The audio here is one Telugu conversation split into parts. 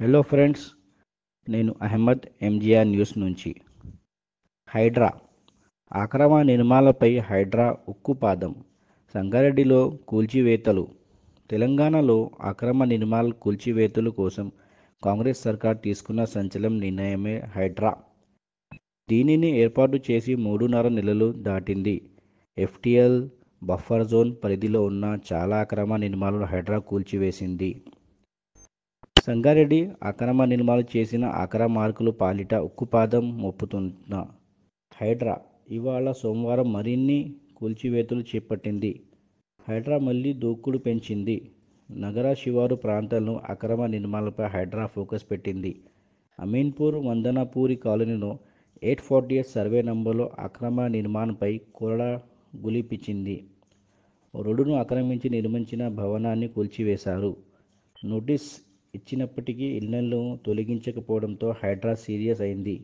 హలో ఫ్రెండ్స్, నేను అహ్మద్ ఎంజిఆర్ న్యూస్ నుంచి. హైడ్రా అక్రమ నిర్మాణాలపై హైడ్రా ఉక్కుపాదం. సంగారెడ్డిలో కూల్చివేతలు. తెలంగాణలో అక్రమ నిర్మాణాల కూల్చివేతల కోసం కాంగ్రెస్ సర్కార్ తీసుకున్న సంచలన నిర్ణయమే హైడ్రా. దీనిని ఏర్పాటు చేసి 3.5 నెలలు దాటింది. ఎఫ్టీఎల్ బఫర్ జోన్ పరిధిలో ఉన్న చాలా అక్రమ నిర్మాణాలను హైడ్రా కూల్చివేసింది. సంగారెడ్డి అక్రమ నిర్మాణాలు చేసిన అక్రమార్కుల పాలిట ఉక్కుపాదం మోపుతున్న హైడ్రా ఇవాళ సోమవారం మరిన్ని కూల్చివేతలు చేపట్టింది. హైడ్రా మళ్లీ దూకుడు పెంచింది. నగర శివారు ప్రాంతాలను అక్రమ నిర్మాణాలపై హైడ్రా ఫోకస్ పెట్టింది. అమీన్పూర్ వందనపూరి కాలనీలో 848 సర్వే నంబర్లో అక్రమ నిర్మాణంపై కొరడా గులిపించింది. రోడ్డును ఆక్రమించి నిర్మించిన భవనాన్ని కూల్చివేశారు. నోటీస్ ఇచ్చినప్పటికీ ఇళ్లను తొలగించకపోవడంతో హైడ్రా సీరియస్ అయింది.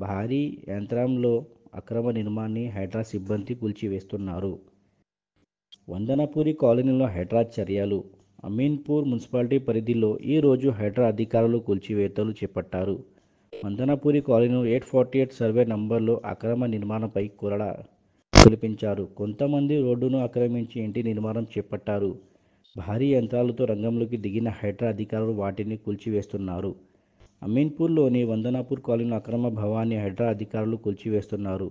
భారీ యంత్రంలో అక్రమ నిర్మాణాన్ని హైడ్రా సిబ్బంది కూల్చివేస్తున్నారు. వందనపూరి కాలనీలో హైడ్రా చర్యలు. అమీన్పూర్ మున్సిపాలిటీ పరిధిలో ఈ రోజు హైడ్రా అధికారులు కూల్చివేతలు చేపట్టారు. వందనపూరి కాలనీలో 848 సర్వే నంబర్లో అక్రమ నిర్మాణంపై కొరడా కులిపించారు. కొంతమంది రోడ్డును ఆక్రమించి ఇంటి నిర్మాణం చేపట్టారు. భారీ యంత్రాలతో రంగంలోకి దిగిన హైడ్రా అధికారులు వాటిని కూల్చివేస్తున్నారు. అమీన్పూర్లోని వందనాపూర్ కాలనీలో అక్రమ భవనాన్ని హైడ్రా అధికారులు కూల్చివేస్తున్నారు.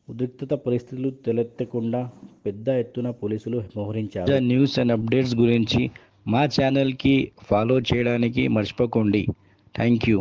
ఉద్రిక్తత పరిస్థితులు తలెత్తకుండా పెద్ద ఎత్తున పోలీసులు మోహరించారు. న్యూస్ అండ్ అప్డేట్స్ గురించి మా ఛానల్కి ఫాలో చేయడానికి మర్చిపోకండి. Thank you.